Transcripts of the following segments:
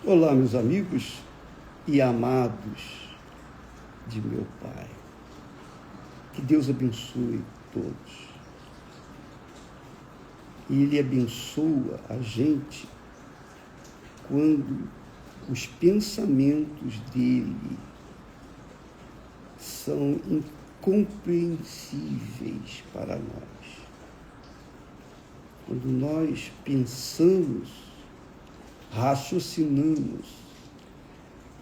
Olá, meus amigos e amados de meu Pai. Que Deus abençoe todos. E Ele abençoa a gente quando os pensamentos dele são incompreensíveis para nós. Quando nós pensamos, raciocinamos,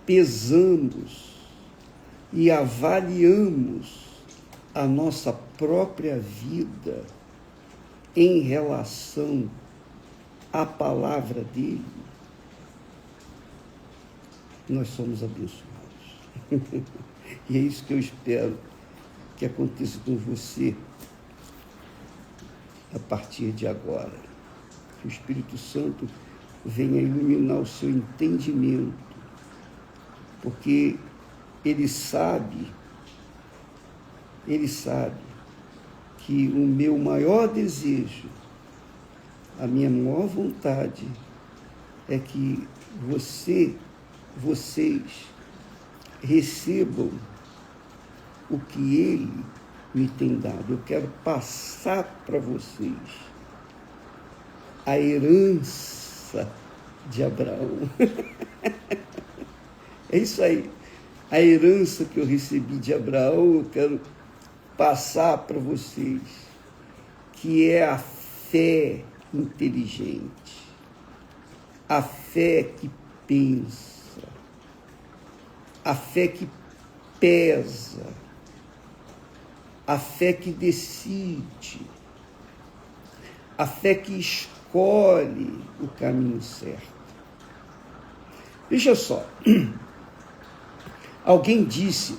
pesamos e avaliamos a nossa própria vida em relação à palavra dele, nós somos abençoados. E é isso que eu espero que aconteça com você a partir de agora. Que o Espírito Santo venha iluminar o seu entendimento, porque Ele sabe que o meu maior desejo, a minha maior vontade é que vocês recebam o que Ele me tem dado. Eu quero passar para vocês a herança de Abraão. É isso aí. A herança que eu recebi de Abraão, eu quero passar para vocês, que é a fé inteligente, a fé que pensa, a fé que pesa, a fé que decide, a fé que escolhe o caminho certo. Veja só, alguém disse,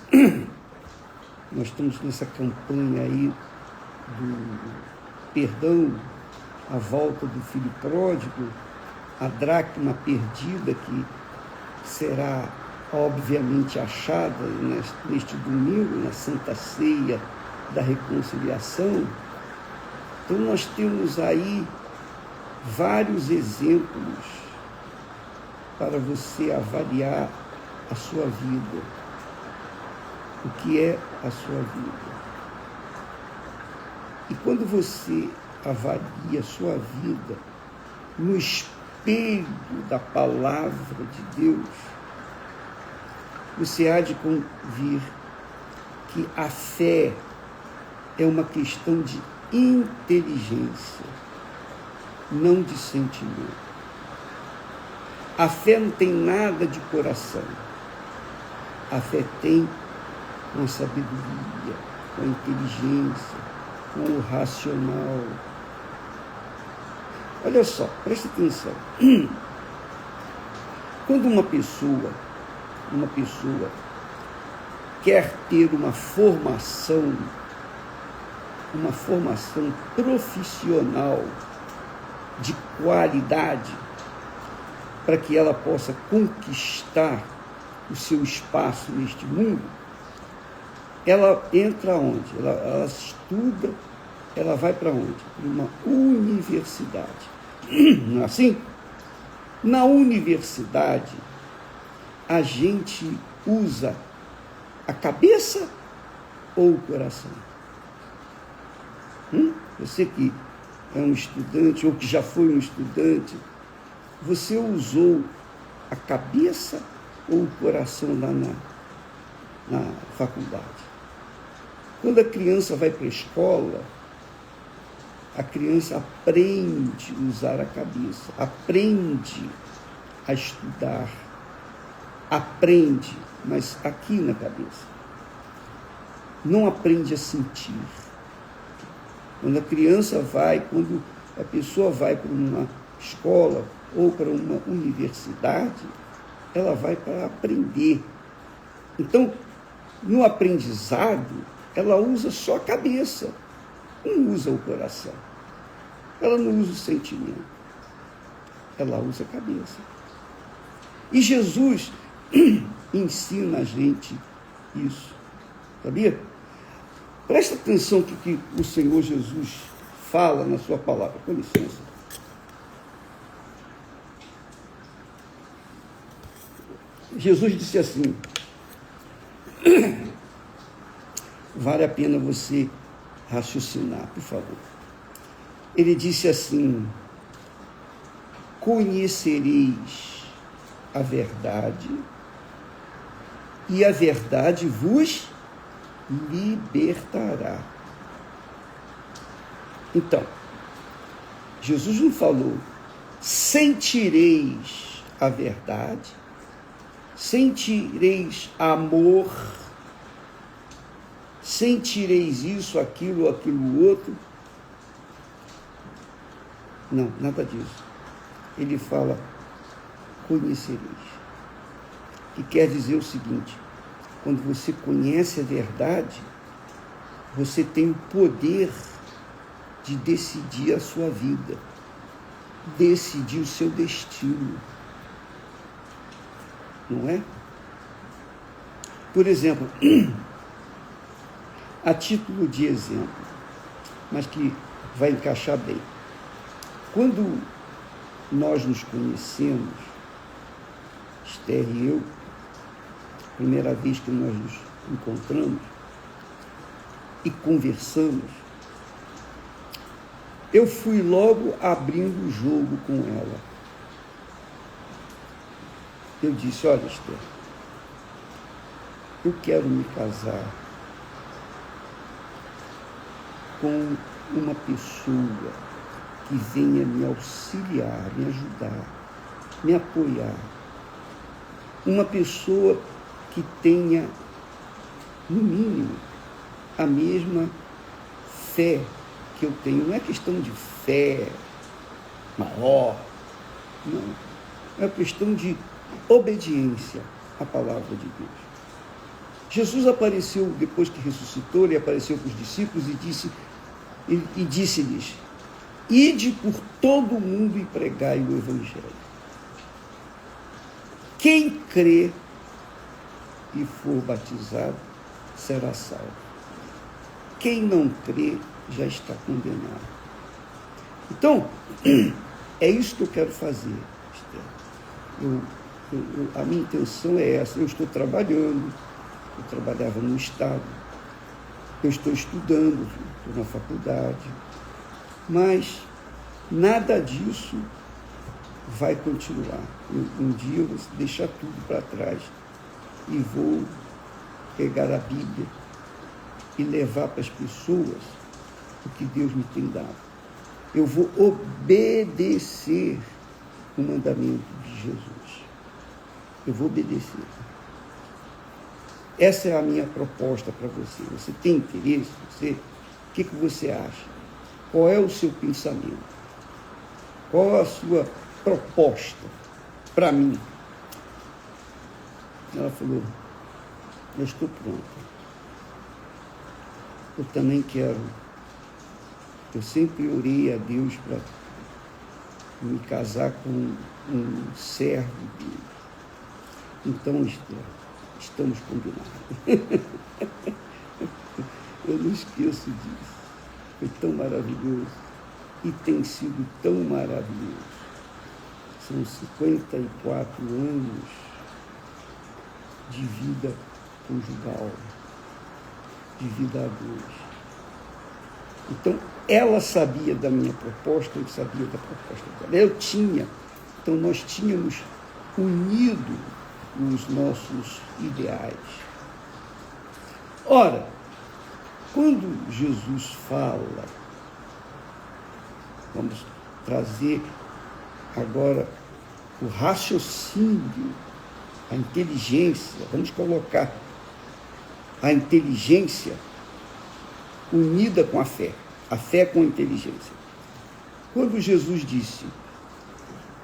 nós estamos nessa campanha aí do perdão, a volta do filho pródigo, a dracma perdida que será obviamente achada neste domingo, na Santa Ceia da Reconciliação. Então nós temos aí vários exemplos para você avaliar a sua vida. O que é a sua vida? E quando você avalia a sua vida no espelho da palavra de Deus, você há de convir que a fé é uma questão de inteligência, não de sentimento. A fé não tem nada de coração. A fé tem com a sabedoria, com a inteligência, com o racional. Olha só, presta atenção. Quando uma pessoa quer ter uma formação profissional de qualidade, para que ela possa conquistar o seu espaço neste mundo, ela entra onde? Ela estuda, ela vai para onde? Para uma universidade. Não é assim? Na universidade, a gente usa a cabeça ou o coração? Você que é um estudante ou que já foi um estudante, você usou a cabeça ou o coração lá na faculdade? Quando a criança vai para a escola, a criança aprende a usar a cabeça, aprende a estudar, aprende, mas aqui na cabeça. Não aprende a sentir. Quando a pessoa vai para uma escola ou para uma universidade, ela vai para aprender. Então, no aprendizado, ela usa só a cabeça, não usa o coração. Ela não usa o sentimento, ela usa a cabeça. E Jesus ensina a gente isso, sabia? Presta atenção no que o Senhor Jesus fala na sua palavra. Com licença. Jesus disse assim, vale a pena você raciocinar, por favor. Ele disse assim, conhecereis a verdade e a verdade vos libertará. Então, Jesus não falou, sentireis a verdade, sentireis amor, sentireis isso, aquilo outro. Não, nada disso. Ele fala, conhecereis. Que quer dizer o seguinte, quando você conhece a verdade, você tem o poder de decidir a sua vida, decidir o seu destino. Não é? Por exemplo, a título de exemplo, mas que vai encaixar bem. Quando nós nos conhecemos, Esther e eu, primeira vez que nós nos encontramos e conversamos, eu fui logo abrindo o jogo com ela. Eu disse, olha, Esther, eu quero me casar com uma pessoa que venha me auxiliar, me ajudar, me apoiar. Uma pessoa que tenha, no mínimo, a mesma fé que eu tenho. Não é questão de fé maior, não. É questão de obediência à palavra de Deus. Jesus apareceu, depois que ressuscitou, ele apareceu para os discípulos e disse-lhes, ide por todo o mundo e pregai o Evangelho. Quem crê e for batizado será salvo. Quem não crê já está condenado. Então, é isso que eu quero fazer, Esther. A minha intenção é essa. Eu estou trabalhando, eu trabalhava no Estado, eu estou estudando, estou na faculdade, mas nada disso vai continuar. Um dia eu vou deixar tudo para trás e vou pegar a Bíblia e levar para as pessoas o que Deus me tem dado. Eu vou obedecer o mandamento de Jesus. Eu vou obedecer. Essa é a minha proposta para você. Você tem interesse? O que você acha? Qual é o seu pensamento? Qual a sua proposta para mim? Ela falou, eu estou pronta. Eu também quero. Eu sempre orei a Deus para me casar com um servo dele. Então, Esther, estamos combinados. Eu não esqueço disso. Foi tão maravilhoso e tem sido tão maravilhoso. São 54 anos de vida conjugal, de vida a dois. Então, ela sabia da minha proposta, eu sabia da proposta dela. Eu tinha. Então, nós tínhamos unido os nossos ideais. Ora, quando Jesus fala, vamos trazer agora o raciocínio, a inteligência, vamos colocar a inteligência unida com a fé com a inteligência. Quando Jesus disse,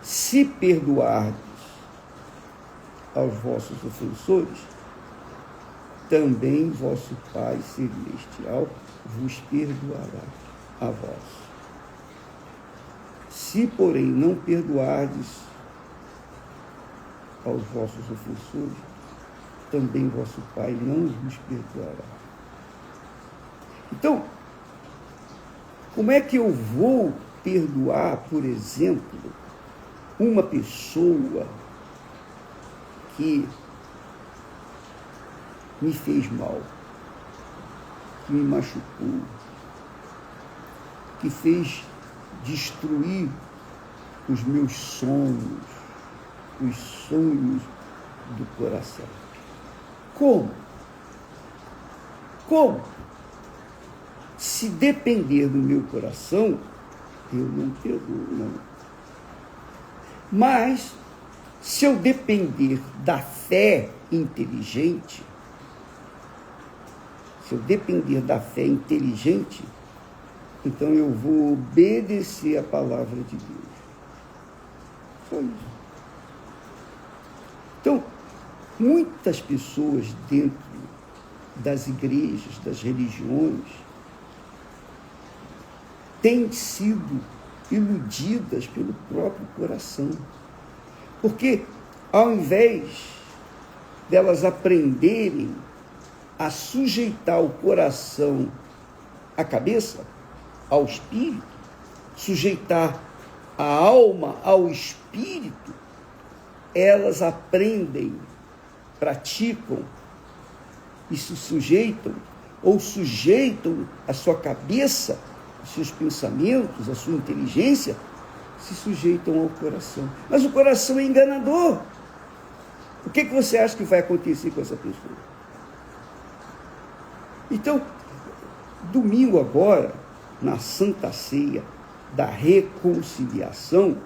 se perdoardes aos vossos ofensores, também vosso Pai Celestial vos perdoará a vós. Se, porém, não perdoardes aos vossos ofensores, também vosso Pai não vos perdoará. Então, como é que eu vou perdoar, por exemplo, uma pessoa que me fez mal, que me machucou, que fez destruir os meus sonhos, os sonhos do coração. Como? Como? Se depender do meu coração, eu não perdoo, não. Mas, se eu depender da fé inteligente, então eu vou obedecer a palavra de Deus. Só isso. Então, muitas pessoas dentro das igrejas, das religiões, têm sido iludidas pelo próprio coração. Porque, ao invés delas aprenderem a sujeitar o coração à cabeça, ao espírito, sujeitar a alma ao espírito, elas aprendem, praticam e se sujeitam, ou sujeitam a sua cabeça, os seus pensamentos, a sua inteligência, se sujeitam ao coração. Mas o coração é enganador. O que você acha que vai acontecer com essa pessoa? Então, domingo agora, na Santa Ceia da Reconciliação,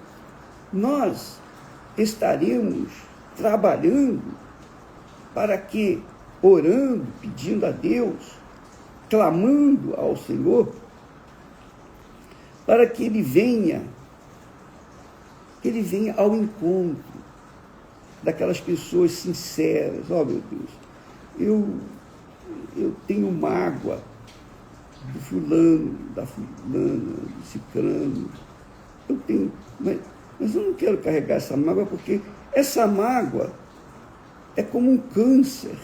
nós estaremos trabalhando para que, orando, pedindo a Deus, clamando ao Senhor, para que Ele venha ao encontro daquelas pessoas sinceras. Ó, meu Deus, eu tenho mágoa do fulano, da fulana, do cicrano. Eu tenho, mas eu não quero carregar essa mágoa, porque essa mágoa é como um câncer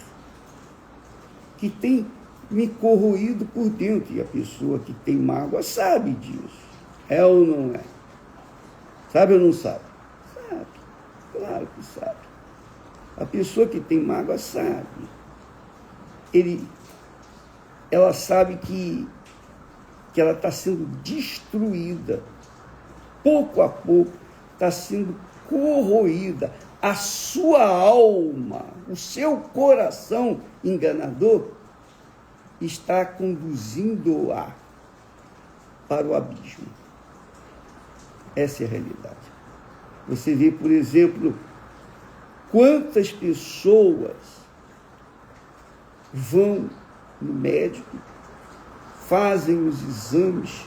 que tem me corroído por dentro. E a pessoa que tem mágoa sabe disso. É ou não é? Sabe ou não sabe? Sabe, claro que sabe. A pessoa que tem mágoa sabe. Ela sabe que ela está sendo destruída, pouco a pouco está sendo corroída. A sua alma, o seu coração enganador, está conduzindo-a para o abismo. Essa é a realidade. Você vê, por exemplo, quantas pessoas vão no médico, fazem os exames,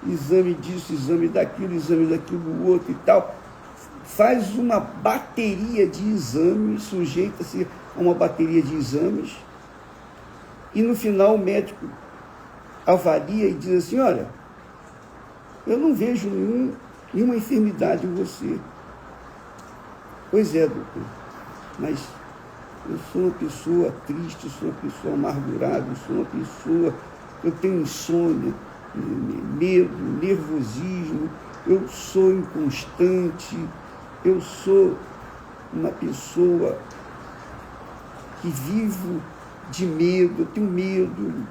exame disso, exame daquilo outro e tal, faz uma bateria de exames, sujeita-se a uma bateria de exames, e no final o médico avalia e diz assim: olha, eu não vejo nenhuma enfermidade em você. Pois é, doutor, mas eu sou uma pessoa triste, eu sou uma pessoa amargurada, eu tenho insônia, medo, nervosismo, eu sou inconstante, eu sou uma pessoa que vivo de medo, eu tenho medo,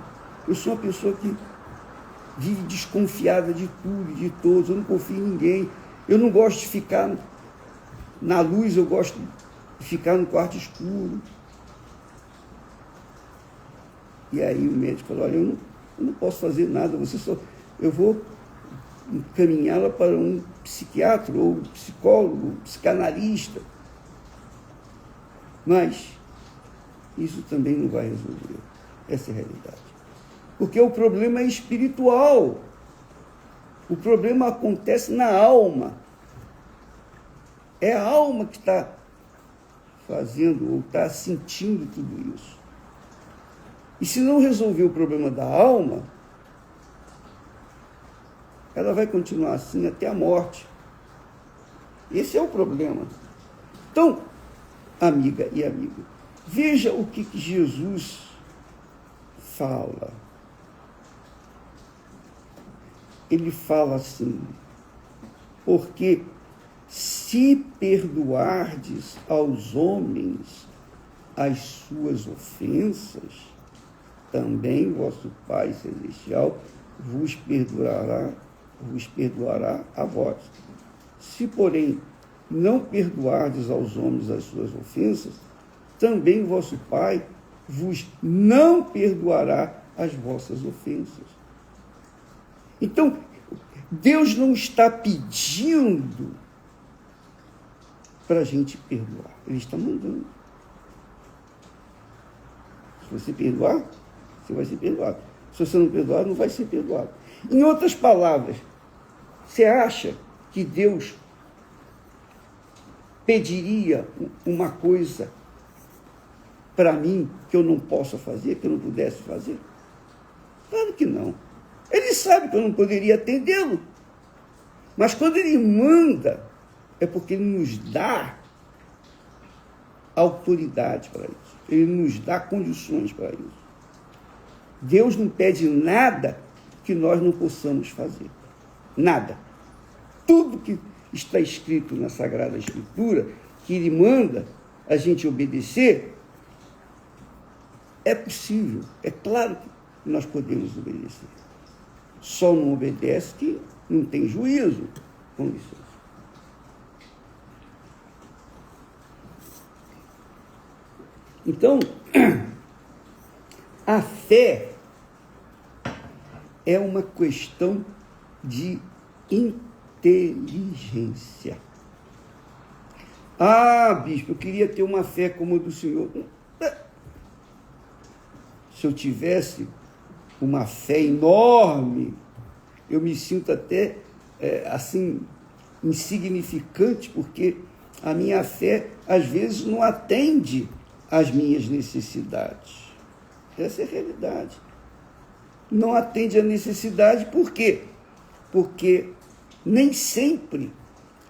eu sou uma pessoa que vive desconfiada de tudo, de todos, eu não confio em ninguém, eu não gosto de ficar na luz, eu gosto de ficar no quarto escuro. E aí o médico falou: olha, eu não posso fazer nada, eu vou encaminhá-la para um psiquiatra, ou psicólogo, psicanalista. Mas isso também não vai resolver. Essa é a realidade. Porque o problema é espiritual. O problema acontece na alma. É a alma que está fazendo ou está sentindo tudo isso. E se não resolver o problema da alma, ela vai continuar assim até a morte. Esse é o problema. Então, amiga e amigo, veja o que Jesus fala. Ele fala assim: porque se perdoardes aos homens as suas ofensas, também vosso Pai Celestial vos perdoará a vós. Se, porém, não perdoardes aos homens as suas ofensas, também vosso Pai vos não perdoará as vossas ofensas. Então, Deus não está pedindo para a gente perdoar. Ele está mandando. Se você perdoar, você vai ser perdoado. Se você não perdoar, não vai ser perdoado. Em outras palavras, você acha que Deus pediria uma coisa para mim que eu não possa fazer, que eu não pudesse fazer? Claro que não. Ele sabe que eu não poderia atendê-lo. Mas quando ele manda, é porque ele nos dá autoridade para isso. Ele nos dá condições para isso. Deus não pede nada que nós não possamos fazer. Nada. Tudo que está escrito na Sagrada Escritura, que ele manda a gente obedecer, é possível. É claro que nós podemos obedecer. Só não obedece que não tem juízo. Com licença. Então, a fé é uma questão de inteligência. Ah, bispo, eu queria ter uma fé como a do senhor. Se eu tivesse uma fé enorme, eu me sinto até assim insignificante, porque a minha fé às vezes não atende às minhas necessidades. Essa é a realidade. Não atende à necessidade, por quê? Porque nem sempre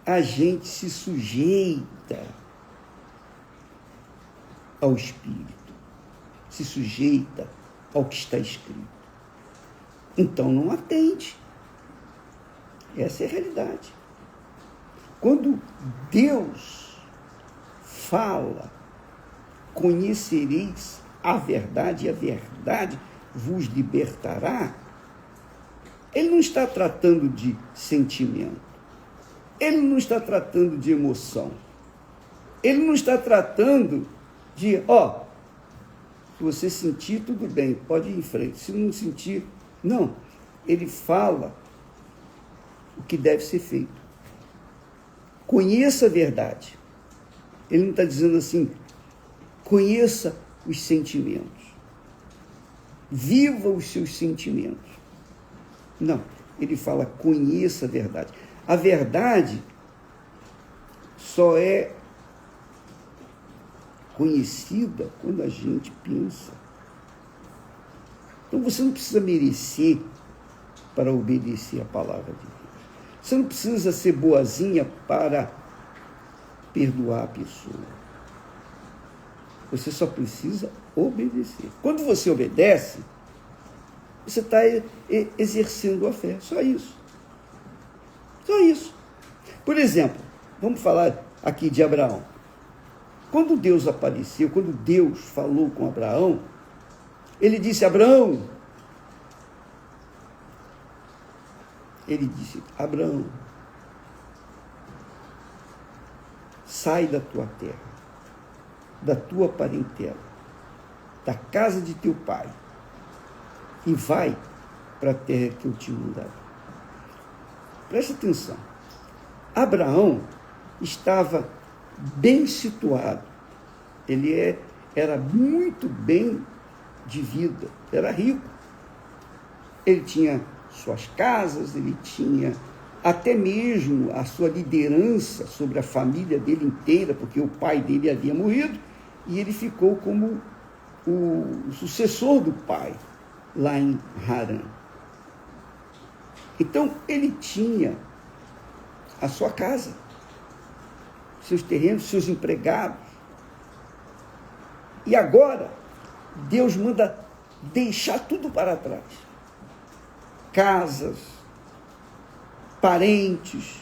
a gente se sujeita ao Espírito, se sujeita ao que está escrito. Então não atende. Essa é a realidade. Quando Deus fala, conhecereis a verdade e a verdade vos libertará, ele não está tratando de sentimento, ele não está tratando de emoção, ele não está tratando de, se você sentir, tudo bem, pode ir em frente, se não sentir, não. Ele fala o que deve ser feito. Conheça a verdade. Ele não está dizendo assim, conheça os sentimentos. Viva os seus sentimentos. Não, ele fala, conheça a verdade. A verdade só é conhecida quando a gente pensa. Então você não precisa merecer para obedecer a palavra de Deus. Você não precisa ser boazinha para perdoar a pessoa. Você só precisa obedecer. Quando você obedece, você está exercendo a fé. Só isso. Só isso. Por exemplo, vamos falar aqui de Abraão. Quando Deus apareceu, quando Deus falou com Abraão, ele disse, Abraão, sai da tua terra, da tua parentela, da casa de teu pai, e vai para a terra que eu te mandarei. Preste atenção. Abraão estava bem situado. Ele era muito bem de vida, era rico. Ele tinha suas casas, ele tinha até mesmo a sua liderança sobre a família dele inteira, porque o pai dele havia morrido, e ele ficou como o sucessor do pai, lá em Harã. Então, ele tinha a sua casa, seus terrenos, seus empregados. E agora, Deus manda deixar tudo para trás. Casas, parentes,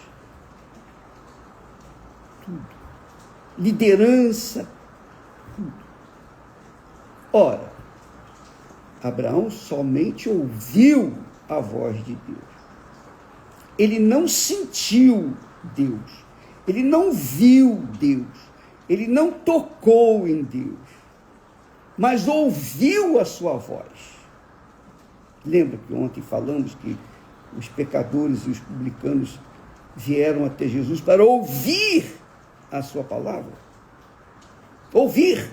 tudo. Liderança, tudo. Ora, Abraão somente ouviu a voz de Deus. Ele não sentiu Deus. Ele não viu Deus. Ele não tocou em Deus. Mas ouviu a sua voz. Lembra que ontem falamos que os pecadores e os publicanos vieram até Jesus para ouvir a sua palavra? Ouvir.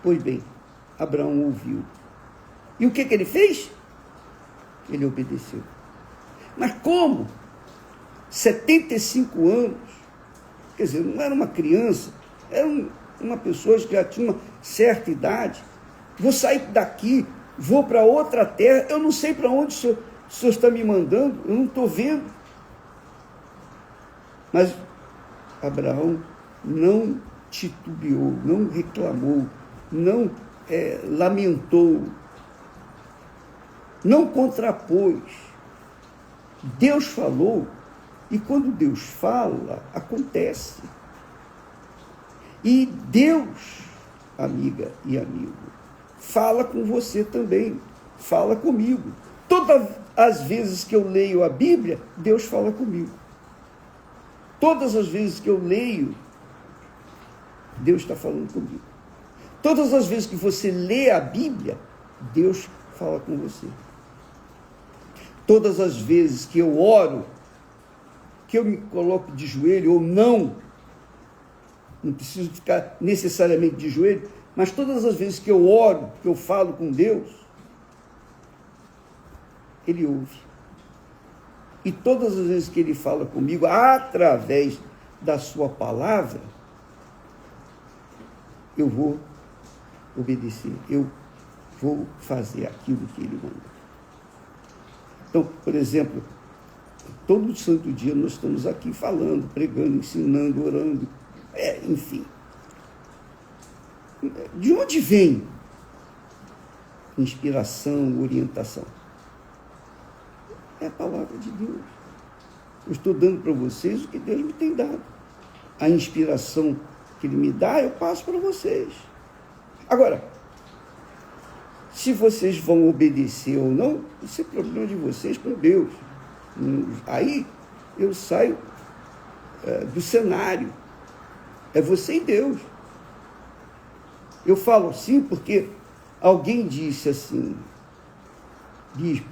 Pois bem, Abraão ouviu. E o que ele fez? Ele obedeceu. Mas como? 75 anos. Quer dizer, não era uma criança, era uma pessoa que já tinha uma certa idade. Vou sair daqui, vou para outra terra, eu não sei para onde o senhor está me mandando, eu não estou vendo. Mas Abraão não titubeou, não reclamou, não lamentou, não contrapôs. Deus falou, e quando Deus fala, acontece. E Deus, amiga e amigo, fala com você também, fala comigo. Todas as vezes que eu leio a Bíblia, Deus fala comigo. Todas as vezes que eu leio, Deus está falando comigo. Todas as vezes que você lê a Bíblia, Deus fala com você. Todas as vezes que eu oro, que eu me coloco de joelho ou não preciso ficar necessariamente de joelho, mas todas as vezes que eu oro, que eu falo com Deus, Ele ouve. E todas as vezes que Ele fala comigo, através da sua palavra, eu vou obedecer, eu vou fazer aquilo que Ele manda. Então, por exemplo, todo santo dia nós estamos aqui falando, pregando, ensinando, orando, enfim. De onde vem inspiração, orientação? É a palavra de Deus. Eu estou dando para vocês o que Deus me tem dado. A inspiração que Ele me dá, eu passo para vocês. Agora, se vocês vão obedecer ou não, isso é problema de vocês com Deus. Aí eu saio do cenário. É você e Deus. Eu falo assim porque alguém disse assim: bispo,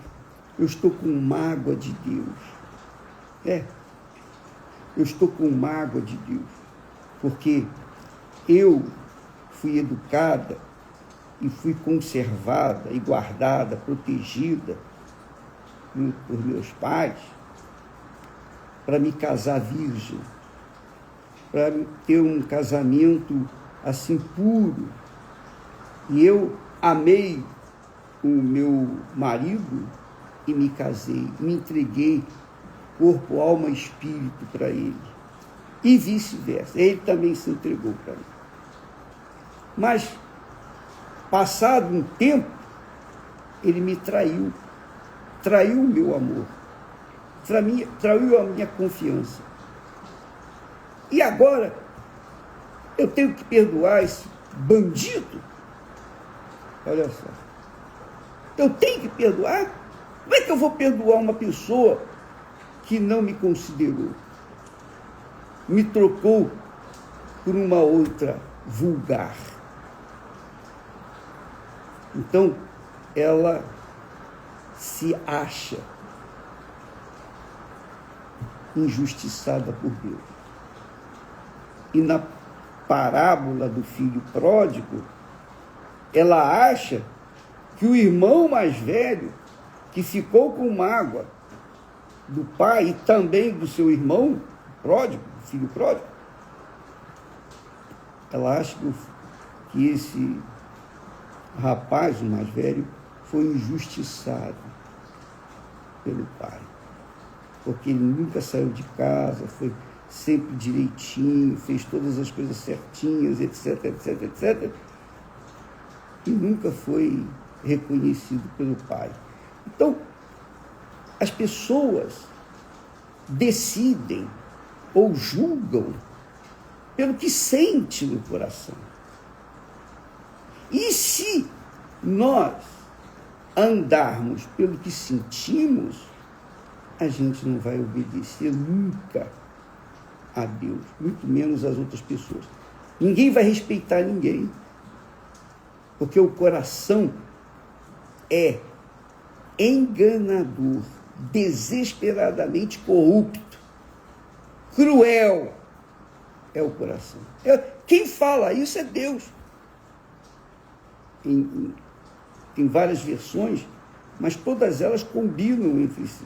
eu estou com mágoa de Deus. Eu estou com mágoa de Deus, porque eu fui educada e fui conservada e guardada, protegida por meus pais, para me casar virgem, para ter um casamento assim puro. E eu amei o meu marido e me casei, me entreguei corpo, alma e espírito para ele. E vice-versa, ele também se entregou para mim. Mas, passado um tempo, ele me traiu o meu amor, traiu a minha confiança. E agora, eu tenho que perdoar esse bandido? Olha só. Eu tenho que perdoar? Como é que eu vou perdoar uma pessoa que não me considerou? Me trocou por uma outra vulgar. Então, ela se acha injustiçada por Deus. E na parábola do filho pródigo, ela acha que o irmão mais velho, que ficou com mágoa do pai e também do seu irmão pródigo, filho pródigo, ela acha que esse rapaz, o mais velho, foi injustiçado pelo pai, porque ele nunca saiu de casa, foi sempre direitinho, fez todas as coisas certinhas, etc, etc, etc, e nunca foi reconhecido pelo pai. Então, as pessoas decidem ou julgam pelo que sente no coração. E se nós andarmos pelo que sentimos, a gente não vai obedecer nunca a Deus, muito menos às outras pessoas. Ninguém vai respeitar ninguém, porque o coração é enganador, desesperadamente corrupto, cruel é o coração. Quem fala isso é Deus. Tem várias versões, mas todas elas combinam entre si.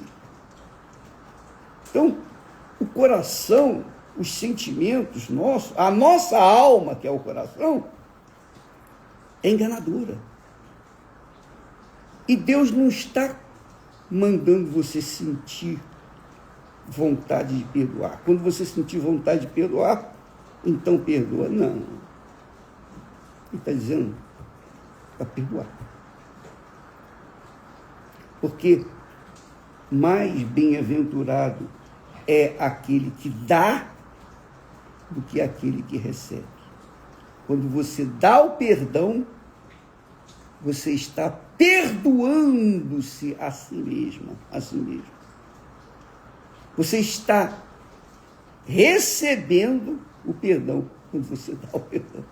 Então, o coração, os sentimentos nossos, a nossa alma, que é o coração, é enganadora. E Deus não está mandando você sentir vontade de perdoar. Quando você sentir vontade de perdoar, então perdoa. Não. Ele está dizendo para perdoar. Porque mais bem-aventurado é aquele que dá do que aquele que recebe. Quando você dá o perdão, você está perdoando-se a si mesmo, a si mesmo. Você está recebendo o perdão quando você dá o perdão.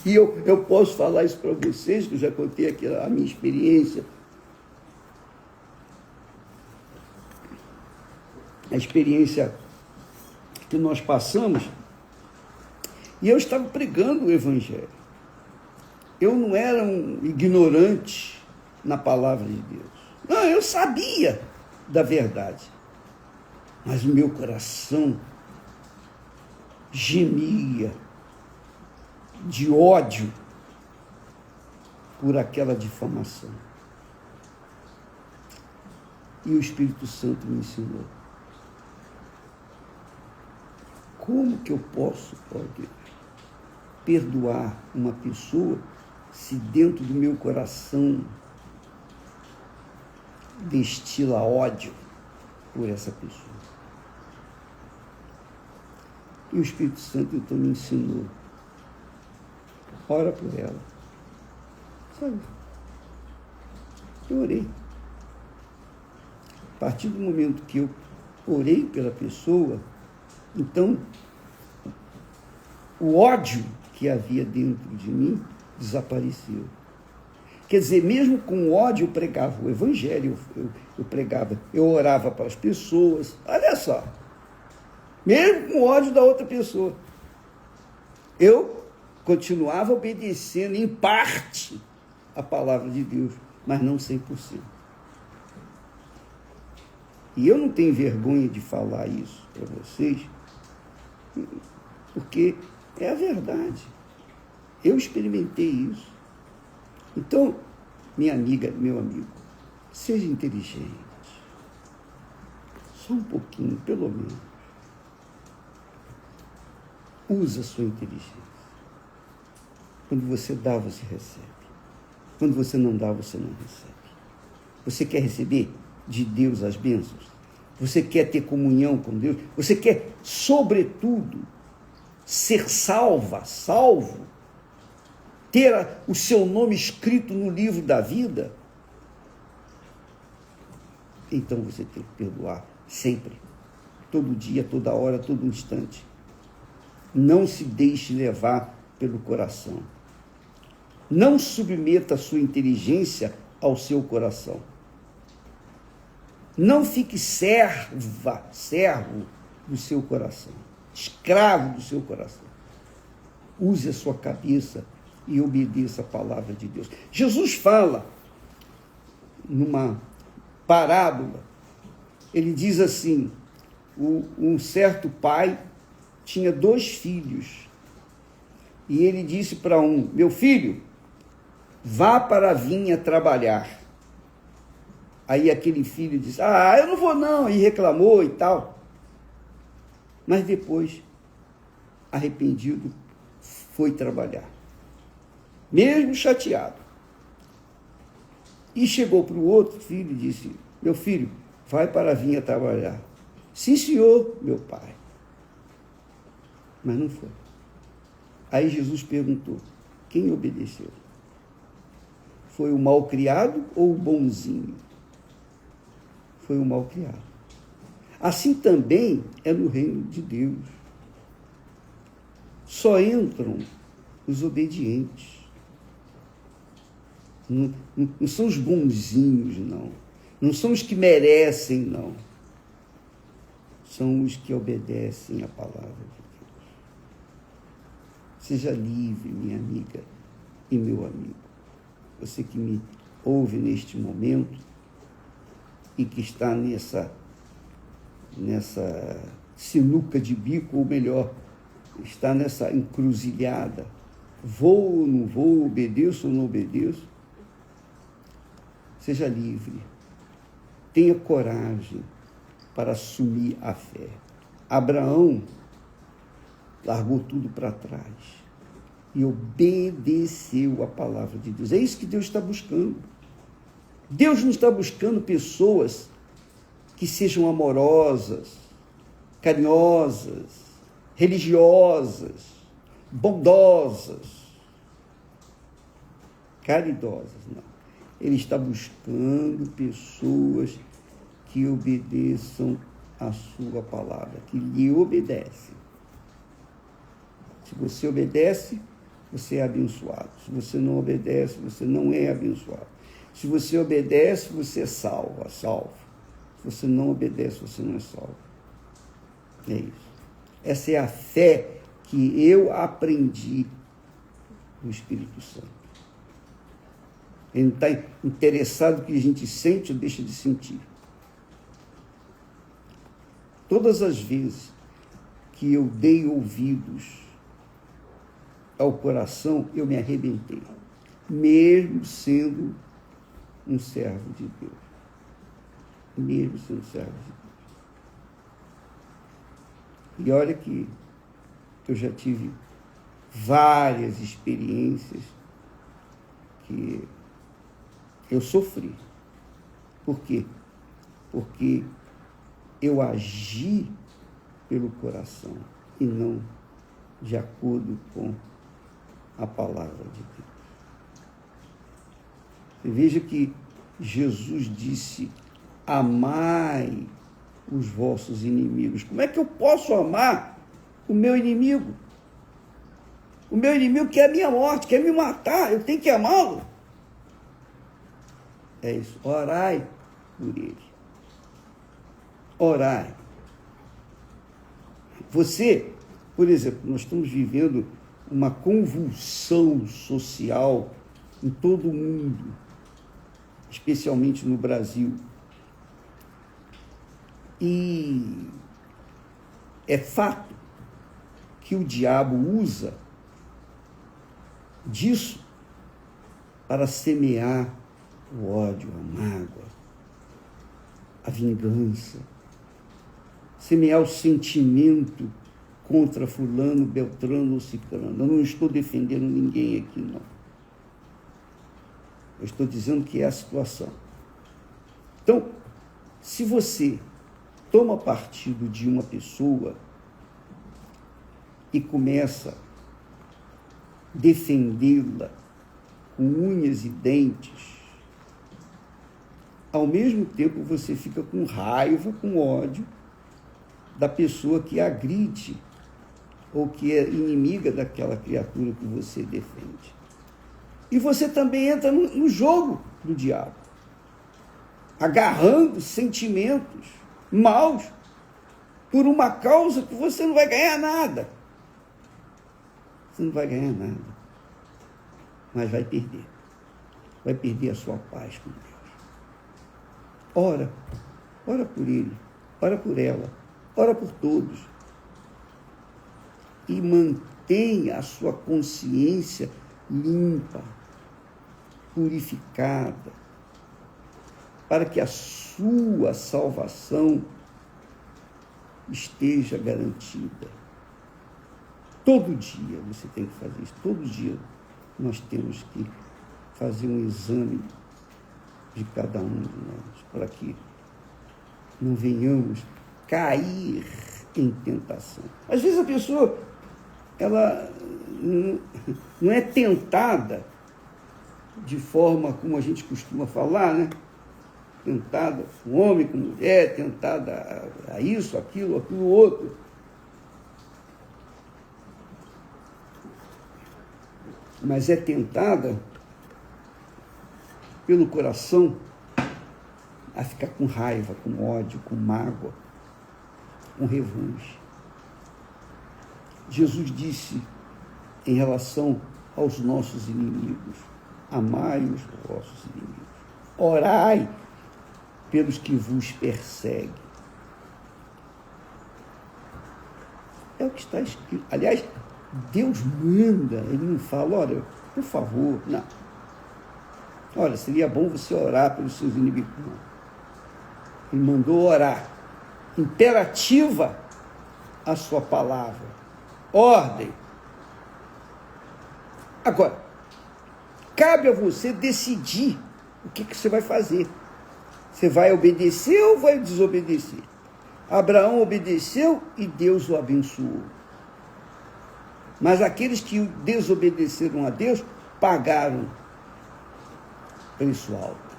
E eu posso falar isso para vocês, que eu já contei aqui a minha experiência. A experiência que nós passamos, e eu estava pregando o Evangelho. Eu não era um ignorante na palavra de Deus. Não, eu sabia da verdade. Mas o meu coração gemia de ódio por aquela difamação. E o Espírito Santo me ensinou. Como que eu posso, ó Deus, perdoar uma pessoa se dentro do meu coração destila ódio por essa pessoa? E o Espírito Santo então me ensinou. Ora por ela. Sabe? Eu orei. A partir do momento que eu orei pela pessoa, então o ódio que havia dentro de mim desapareceu. Quer dizer, mesmo com ódio eu pregava o Evangelho, eu pregava, eu orava para as pessoas. Olha só. Mesmo com ódio da outra pessoa. Eu continuava obedecendo em parte a palavra de Deus, mas não 100%. E eu não tenho vergonha de falar isso para vocês, porque é a verdade. Eu experimentei isso. Então, minha amiga, meu amigo, seja inteligente. Só um pouquinho, pelo menos. Usa a sua inteligência. Quando você dá, você recebe. Quando você não dá, você não recebe. Você quer receber de Deus as bênçãos? Você quer ter comunhão com Deus? Você quer, sobretudo, ser salvo? Ter o seu nome escrito no livro da vida? Então você tem que perdoar sempre. Todo dia, toda hora, todo instante. Não se deixe levar pelo coração. Não submeta a sua inteligência ao seu coração. Não fique servo do seu coração, escravo do seu coração. Use a sua cabeça e obedeça a palavra de Deus. Jesus fala numa parábola, ele diz assim, um certo pai tinha 2 filhos, e ele disse para um: meu filho, vá para a vinha trabalhar. Aí aquele filho disse: eu não vou não, e reclamou e tal. Mas depois, arrependido, foi trabalhar, mesmo chateado. E chegou para o outro filho e disse: meu filho, vai para a vinha trabalhar. Sim, senhor, meu pai. Mas não foi. Aí Jesus perguntou: quem obedeceu? Foi o malcriado ou o bonzinho? Foi o malcriado. Assim também é no reino de Deus. Só entram os obedientes. Não são os bonzinhos, não. Não são os que merecem, não. São os que obedecem à palavra de Deus. Seja livre, minha amiga e meu amigo. Você que me ouve neste momento e que está nessa sinuca de bico, ou melhor, está nessa encruzilhada. Vou ou não vou, obedeço ou não obedeço? Seja livre. Tenha coragem para assumir a fé. Abraão largou tudo para trás e obedeceu a palavra de Deus. É isso que Deus está buscando. Deus não está buscando pessoas que sejam amorosas, carinhosas, religiosas, bondosas, caridosas, não. Ele está buscando pessoas que obedeçam a sua palavra, que lhe obedecem. Se você obedece, você é abençoado. Se você não obedece, você não é abençoado. Se você obedece, você é salvo. Se você não obedece, você não é salvo. É isso. Essa é a fé que eu aprendi do Espírito Santo. Ele não está interessado no que a gente sente ou deixa de sentir. Todas as vezes que eu dei ouvidos ao coração, eu me arrebentei, mesmo sendo um servo de Deus. Mesmo sendo servo de Deus. E olha que eu já tive várias experiências que eu sofri. Por quê? Porque eu agi pelo coração e não de acordo com a palavra de Deus. Você veja que Jesus disse: amai os vossos inimigos. Como é que eu posso amar o meu inimigo? O meu inimigo quer a minha morte, quer me matar, eu tenho que amá-lo. É isso, orai por ele. Orai. Você, por exemplo, nós estamos vivendo uma convulsão social em todo o mundo, especialmente no Brasil. E é fato que o diabo usa disso para semear o ódio, a mágoa, a vingança, semear o sentimento contra fulano, beltrano ou ciclano. Eu não estou defendendo ninguém aqui, não. Eu estou dizendo que é a situação. Então, se você toma partido de uma pessoa e começa a defendê-la com unhas e dentes, ao mesmo tempo você fica com raiva, com ódio da pessoa que agride ou que é inimiga daquela criatura que você defende. E você também entra no jogo do diabo, agarrando sentimentos maus por uma causa que você não vai ganhar nada. Você não vai ganhar nada, mas vai perder. Vai perder a sua paz com Deus. Ora por ele, ora por ela, ora por todos. E mantenha a sua consciência limpa, purificada, para que a sua salvação esteja garantida. Todo dia você tem que fazer isso. Todo dia nós temos que fazer um exame de cada um de nós, para que não venhamos cair em tentação. Às vezes a pessoa ela não é tentada de forma como a gente costuma falar, né? Tentada com homem, com mulher, tentada a isso, aquilo outro. Mas é tentada pelo coração a ficar com raiva, com ódio, com mágoa, com revanche. Jesus disse em relação aos nossos inimigos: amai os vossos inimigos, orai pelos que vos perseguem. É o que está escrito. Aliás, Deus manda, ele não fala, olha, por favor, não. Olha, seria bom você orar pelos seus inimigos. Não. Ele mandou orar. Imperativa a sua palavra. Ordem. Agora, cabe a você decidir o que você vai fazer. Você vai obedecer ou vai desobedecer? Abraão obedeceu e Deus o abençoou. Mas aqueles que desobedeceram a Deus pagaram preço alto.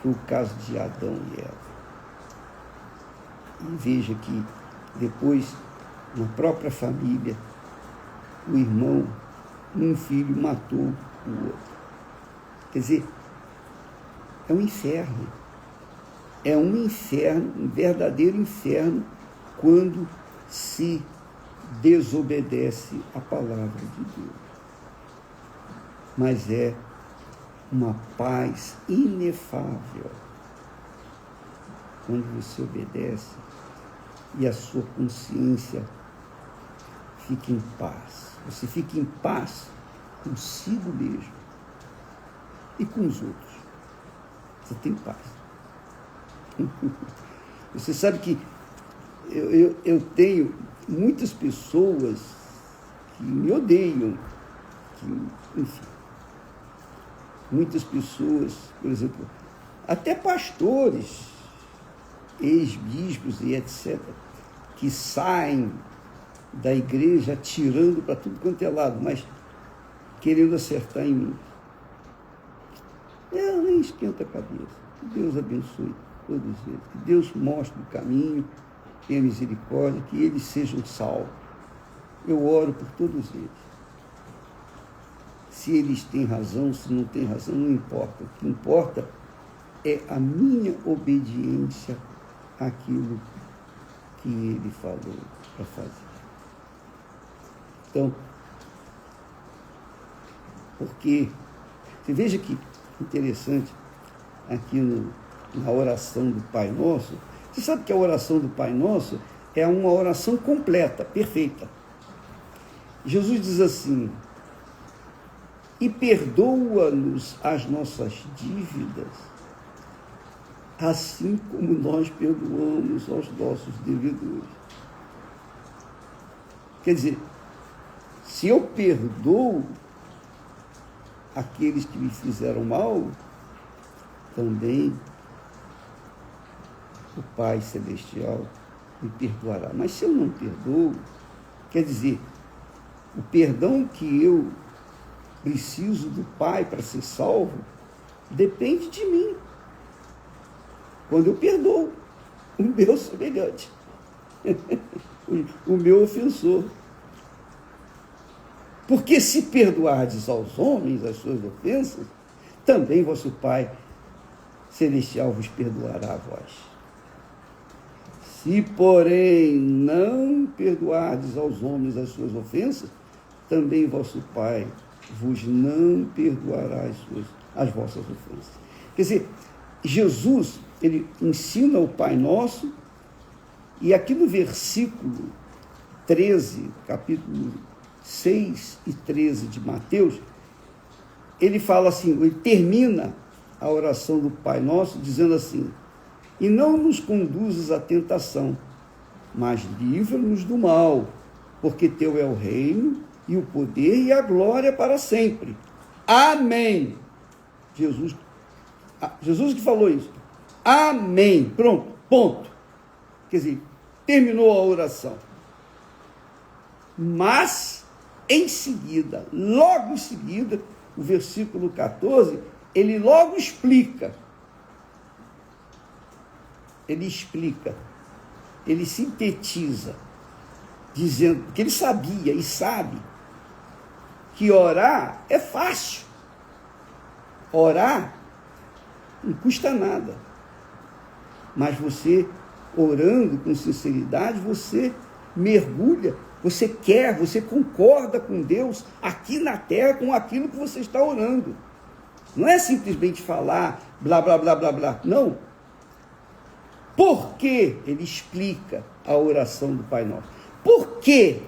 Foi o caso de Adão e Eva. E veja que depois, na própria família, o irmão, um filho matou o outro. Quer dizer, é um inferno. É um inferno, um verdadeiro inferno, quando se desobedece a palavra de Deus. Mas é uma paz inefável quando você obedece e a sua consciência fica em paz. Você fica em paz consigo mesmo e com os outros. Você tem paz. Você sabe que eu tenho muitas pessoas que me odeiam, enfim, muitas pessoas, por exemplo, até pastores, ex-bispos e etc., que saem da igreja atirando para tudo quanto é lado, mas querendo acertar em mim. Eu nem esquento a cabeça. Que Deus abençoe todos eles. Que Deus mostre o caminho, tenha misericórdia, que eles sejam salvos. Eu oro por todos eles. Se eles têm razão, se não têm razão, não importa. O que importa é a minha obediência àquilo que ele falou para fazer. Então, porque, você veja que interessante, aqui na oração do Pai Nosso, você sabe que a oração do Pai Nosso é uma oração completa, perfeita. Jesus diz assim: e perdoa-nos as nossas dívidas, assim como nós perdoamos aos nossos devedores. Quer dizer, se eu perdoo aqueles que me fizeram mal, também o Pai Celestial me perdoará. Mas se eu não perdoo, quer dizer, o perdão que eu preciso do Pai para ser salvo depende de mim. Quando eu perdoo o meu semelhante, o meu ofensor. Porque se perdoardes aos homens as suas ofensas, também vosso Pai Celestial vos perdoará a vós. Se, porém, não perdoardes aos homens as suas ofensas, também vosso Pai vos não perdoará as vossas ofensas. Quer dizer, Jesus, ele ensina o Pai Nosso, e aqui no versículo 13, capítulo 6 e 13 de Mateus, ele fala assim, ele termina a oração do Pai Nosso dizendo assim: e não nos conduzas à tentação, mas livra-nos do mal, porque teu é o reino e o poder e a glória para sempre. Amém. Jesus que falou isso. Amém. Pronto, ponto. Quer dizer, terminou a oração. Mas, em seguida, logo em seguida, o versículo 14, ele logo explica. Ele explica, ele sintetiza, dizendo que ele sabia e sabe que orar é fácil. Orar não custa nada. Mas você, orando com sinceridade, você mergulha, você quer, você concorda com Deus aqui na terra com aquilo que você está orando. Não é simplesmente falar blá, blá, blá, blá, blá. Não. Por que ele explica a oração do Pai Nosso? Por quê?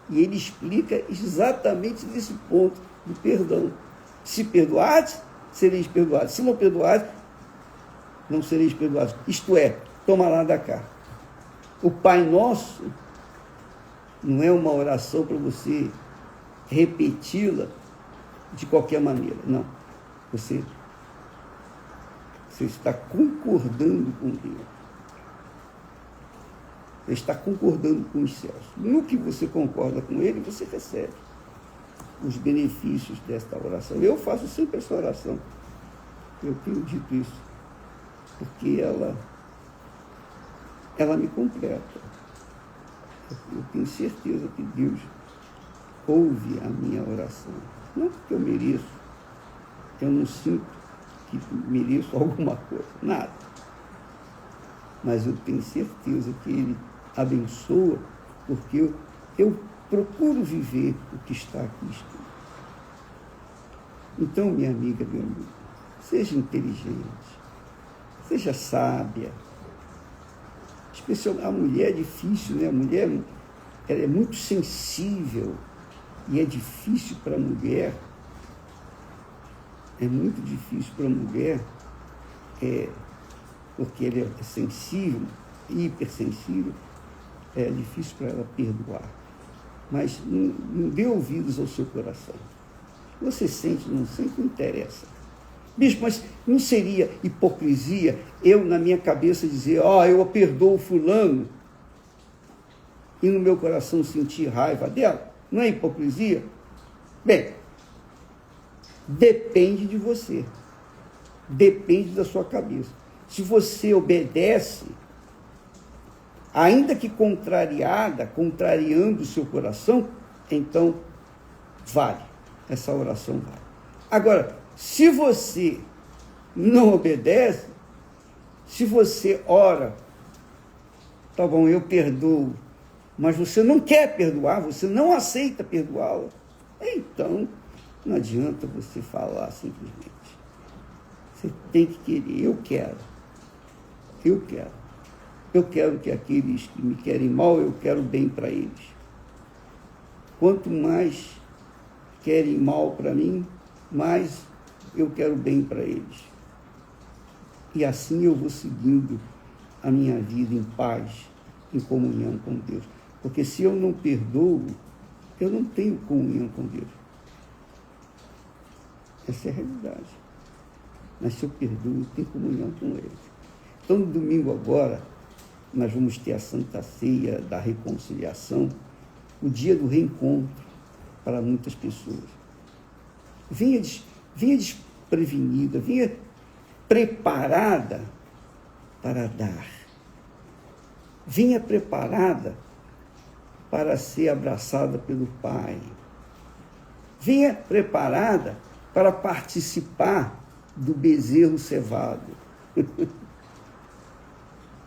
E ele explica exatamente nesse ponto do perdão. Se perdoares, sereis perdoados. Se não perdoares, não sereis perdoados. Isto é, toma lá da cá. O Pai Nosso não é uma oração para você repeti-la de qualquer maneira. Não. Você está concordando com Deus. Você está concordando com os céus. No que você concorda com Ele, você recebe os benefícios desta oração. Eu faço sempre essa oração. Eu tenho dito isso, porque ela me completa. Eu tenho certeza que Deus ouve a minha oração. Não porque eu mereço, eu não sinto que mereço alguma coisa, nada. Mas eu tenho certeza que Ele abençoa, porque eu procuro viver o que está aqui escrito. Então, minha amiga, meu amigo, seja inteligente, seja sábia. Especialmente a mulher é difícil, né? A mulher ela é muito sensível e é difícil para a mulher. É muito difícil para a mulher, porque ela é sensível, hipersensível, é difícil para ela perdoar. Mas não dê ouvidos ao seu coração. Você sente, não sente, não interessa. Bispo, mas não seria hipocrisia eu, na minha cabeça, dizer, eu perdoo fulano, e no meu coração sentir raiva dela? Não é hipocrisia? Bem, depende de você. Depende da sua cabeça. Se você obedece, ainda que contrariando o seu coração, então vale. Essa oração vale. Agora, se você não obedece, se você ora, tá bom, eu perdoo, mas você não quer perdoar, você não aceita perdoá-la, então não adianta você falar simplesmente. Você tem que querer. Eu quero que aqueles que me querem mal, eu quero bem para eles. Quanto mais querem mal para mim, mais eu quero bem para eles. E assim eu vou seguindo a minha vida em paz, em comunhão com Deus. Porque se eu não perdoo, eu não tenho comunhão com Deus. Essa é a realidade. Mas se eu perdoo, eu tenho comunhão com Ele. Então, no domingo agora, nós vamos ter a Santa Ceia da Reconciliação, o dia do reencontro para muitas pessoas. Venha desprevenida, venha preparada para dar. Venha preparada para ser abraçada pelo Pai. Venha preparada para participar do bezerro cevado,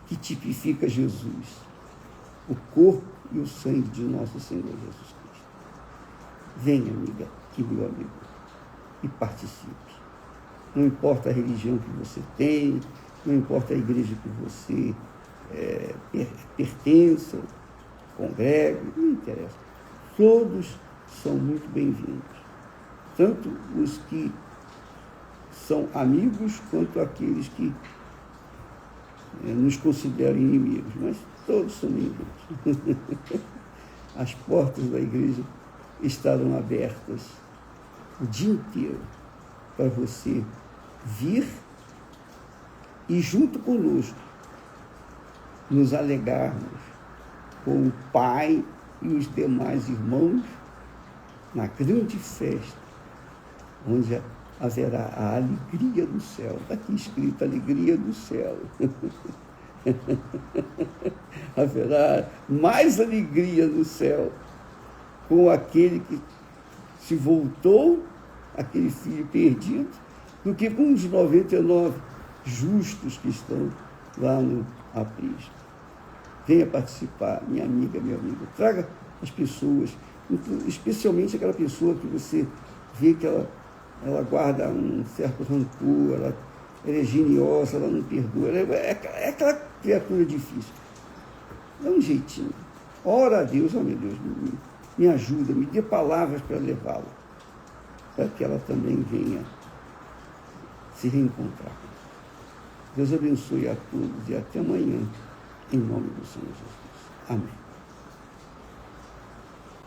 que tipifica Jesus, o corpo e o sangue de nosso Senhor Jesus Cristo. Venha, amiga e meu amigo, e participe. Não importa a religião que você tem, não importa a igreja que você pertença, congregue, não interessa. Todos são muito bem-vindos. Tanto os que são amigos, quanto aqueles que nos consideram inimigos, mas todos são bem-vindos. As portas da igreja estarão abertas o dia inteiro para você vir e junto conosco nos alegarmos com o Pai e os demais irmãos na grande festa, onde haverá a alegria do céu. Está aqui escrito, alegria do céu. Haverá mais alegria no céu com aquele que se voltou, aquele filho perdido, do que com os 99 justos que estão lá no aprisco. Venha participar, minha amiga, meu amigo. Traga as pessoas, especialmente aquela pessoa que você vê que ela guarda um certo rancor, ela é geniosa, ela não perdoa, é aquela criatura difícil. Dá um jeitinho. Ora a Deus, meu Deus, me ajuda, me dê palavras para levá-la, para que ela também venha se reencontrar. Deus abençoe a todos e até amanhã, em nome do Senhor Jesus. Amém.